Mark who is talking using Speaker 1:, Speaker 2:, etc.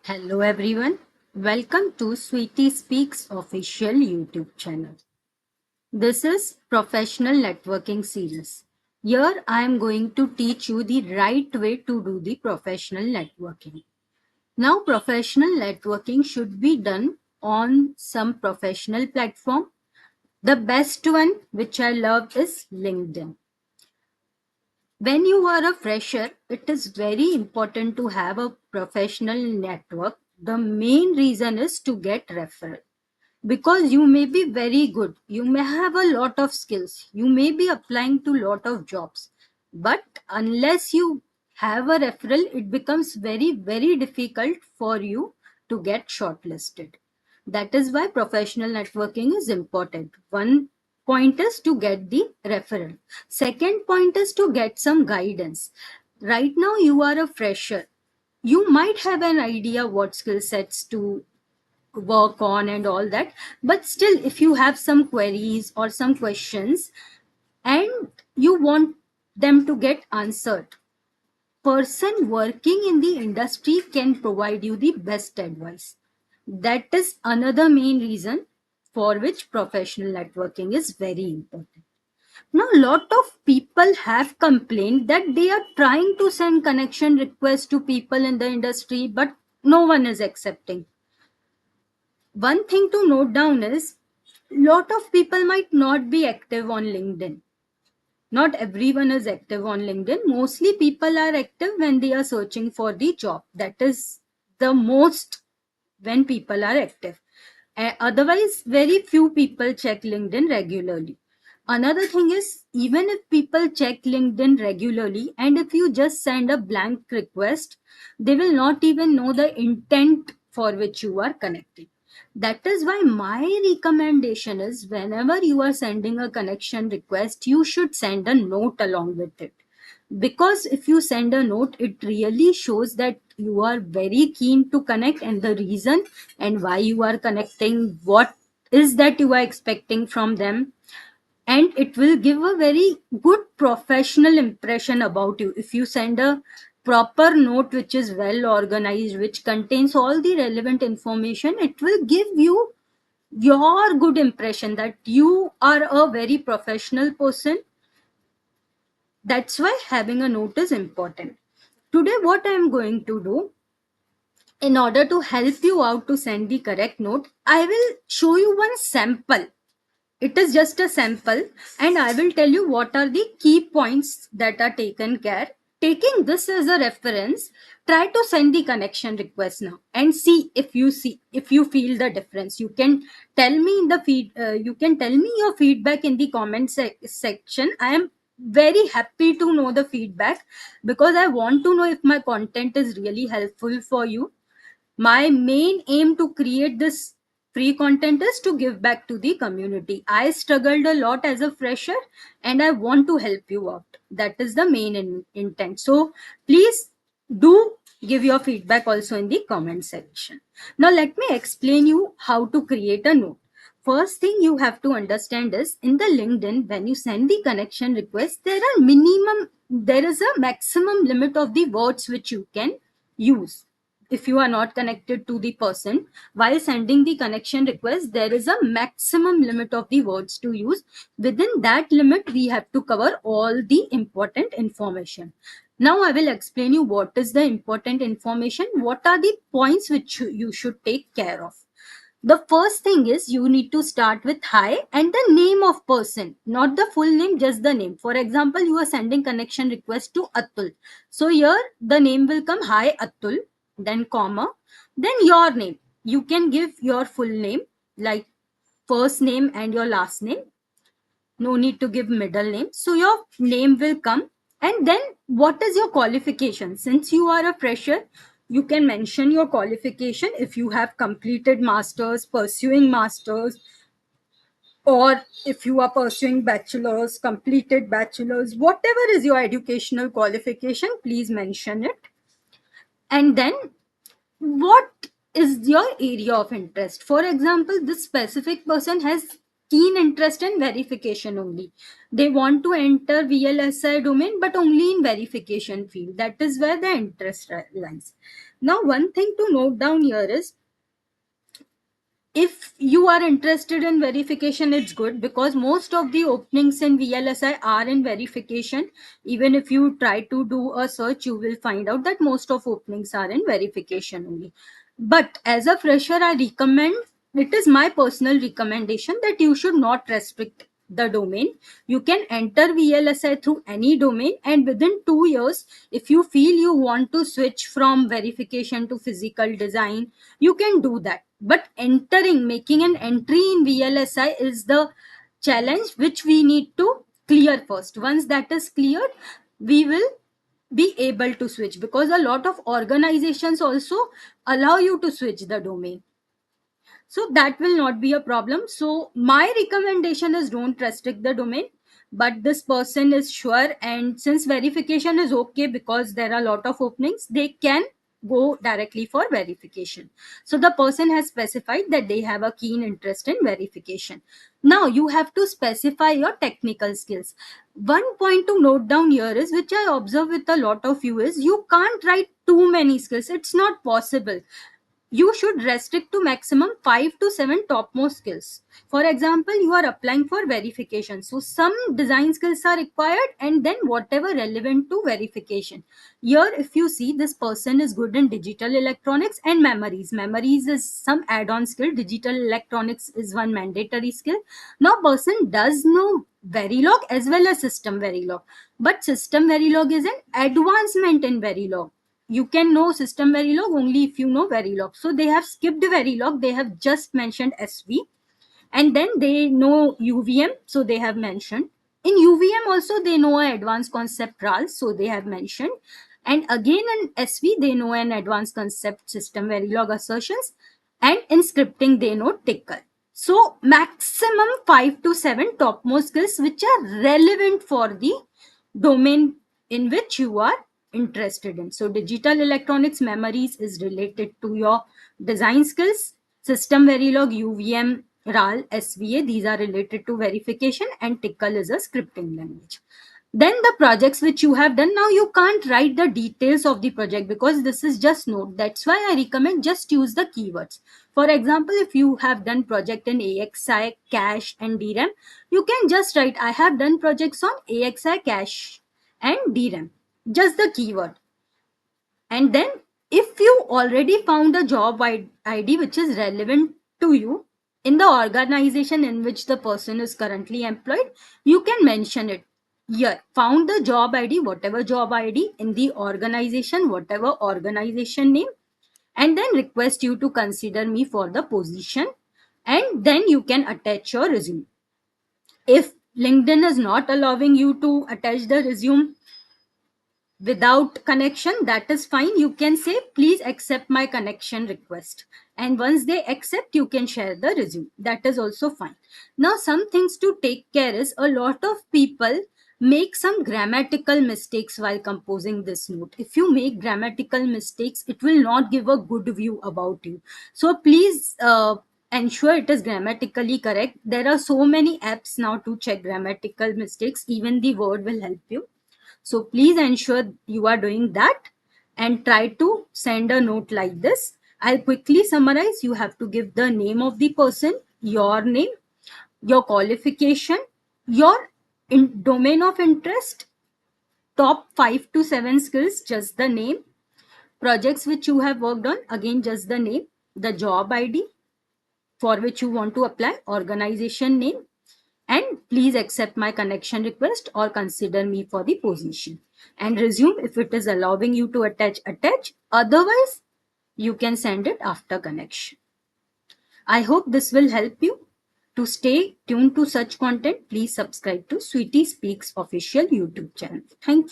Speaker 1: Hello everyone, welcome to switispeaks official YouTube channel. This is professional networking series. Here I am going to teach you the right way to do the professional networking. Now professional networking should be done on some professional platform. The best one which I love is LinkedIn. When you are a fresher, it is very important to have a professional network. The main reason is to get referral because you may be very good, you may have a lot of skills, you may be applying to lot of jobs, but unless you have a referral, it becomes very difficult for you to get shortlisted. That is why professional networking is important. One point is to get the referral. Second point is to get some guidance. Right now you are a fresher, you might have an idea what skill sets to work on and all that, but still if you have some queries or some questions and you want them to get answered, person working in the industry can provide you the best advice. That is another main reason for which professional networking is very important. Now a lot of people have complained that they are trying to send connection requests to people in the industry, but no one is accepting. One thing to note down is lot of people might not be active on LinkedIn. Not everyone is active on LinkedIn. Mostly people are active when they are searching for the job. That is the most when people are active. Otherwise, very few people check LinkedIn regularly. Another thing is, even if people check LinkedIn regularly and if you just send a blank request, they will not even know the intent for which you are connecting. That is why my recommendation is whenever you are sending a connection request, you should send a note along with it. Because if you send a note, it really shows that you are very keen to connect and the reason and why you are connecting, what is that you are expecting from them, and it will give a very good professional impression about you. If you send a proper note which is well organized, which contains all the relevant information, it will give you your good impression that you are a very professional person. That's why having a note is important. Today what I am going to do, in order to help you out to send the correct note, I will show you one sample. It is just a sample and I will tell you what are the key points that are taken care. Taking this as a reference, try to send the connection request now and see if you feel the difference. You can tell me in the you can tell me your feedback in the comment section. I am very happy to know the feedback because I want to know if my content is really helpful for you. My main aim to create this free content is to give back to the community. I struggled a lot as a fresher and I want to help you out. That is the main intent. So please do give your feedback also in the comment section. Now let me explain you how to create a note. First thing you have to understand is in the LinkedIn, when you send the connection request, there is a maximum limit of the words which you can use. If you are not connected to the person while sending the connection request, there is a maximum limit of the words to use. Within that limit, we have to cover all the important information. Now I will explain you what is the important information, what are the points which you should take care of. The first thing is you need to start with hi and the name of person, not the full name, just the name. For example, you are sending connection request to Atul, so here the name will come hi Atul, then comma, then your name. You can give your full name like first name and your last name. No need to give middle name. So your name will come, and then what is your qualification? Since you are a fresher, you can mention your qualification. If you have completed masters, pursuing masters, or if you are pursuing bachelor's, completed bachelor's, whatever is your educational qualification, please mention it. And then what is your area of interest? For example, this specific person has keen interest in verification only. They want to enter VLSI domain, but only in verification field. That is where the interest lies. Now, one thing to note down here is, if you are interested in verification, it's good, because most of the openings in VLSI are in verification. Even if you try to do a search, you will find out that most of openings are in verification only. But as a fresher, I recommend, it is my personal recommendation, that you should not restrict the domain. You can enter VLSI through any domain, and within 2 years, if you feel you want to switch from verification to physical design, you can do that. But making an entry in VLSI is the challenge which we need to clear first. Once that is cleared, we will be able to switch, because a lot of organizations also allow you to switch the domain. So that will not be a problem. So my recommendation is, don't restrict the domain. But this person is sure, and since verification is okay, because there are a lot of openings, they can go directly for verification. So the person has specified that they have a keen interest in verification. Now you have to specify your technical skills. One point to note down here is, which I observe with a lot of you, is you can't write too many skills. It's not possible. You should restrict to maximum 5 to 7 topmost skills. For example, you are applying for verification, so some design skills are required, and then whatever relevant to verification. Here, if you see, this person is good in digital electronics and memories is some add-on skill. Digital electronics is one mandatory skill. Now person does know verilog as well as system verilog, but system verilog is an advancement in verilog. You can know system verilog only if you know verilog. So they have skipped verilog, they have just mentioned SV, and then they know UVM, so they have mentioned. In UVM also they know an advanced concept RAL, so they have mentioned. And again in SV they know an advanced concept system verilog assertions, and in scripting they know tickle. So maximum 5 to 7 topmost skills which are relevant for the domain in which you are interested in. So digital electronics memories is related to your design skills. System verilog, UVM, RAL, SVA, these are related to verification, and tickle is a scripting language. Then the projects which you have done, now you can't write the details of the project, because this is just note. That's why I recommend just use the keywords. For example, if you have done project in AXI, cache and DRAM, you can just write, I have done projects on AXI, cache and DRAM, just the keyword. And then if you already found a job ID which is relevant to you in the organization in which the person is currently employed, you can mention it here. Found the job ID, whatever job ID, in the organization, whatever organization name, and then request you to consider me for the position, and then you can attach your resume. If LinkedIn is not allowing you to attach the resume without connection, that is fine. You can say, please accept my connection request, and once they accept, you can share the resume. That is also fine. Now some things to take care is, a lot of people make some grammatical mistakes while composing this note. If you make grammatical mistakes, it will not give a good view about you. So please ensure it is grammatically correct. There are so many apps now to check grammatical mistakes. Even the word will help you. So please ensure you are doing that, and try to send a note like this. I'll quickly summarize. You have to give the name of the person, your name, your qualification, your domain of interest, top 5 to 7 skills, just the name, projects which you have worked on, again just the name, the job ID for which you want to apply, organization name, and please accept my connection request or consider me for the position. And resume, if it is allowing you to attach. Otherwise, you can send it after connection. I hope this will help you. To stay tuned to such content, please subscribe to Sweetie Speaks official YouTube channel. Thank you.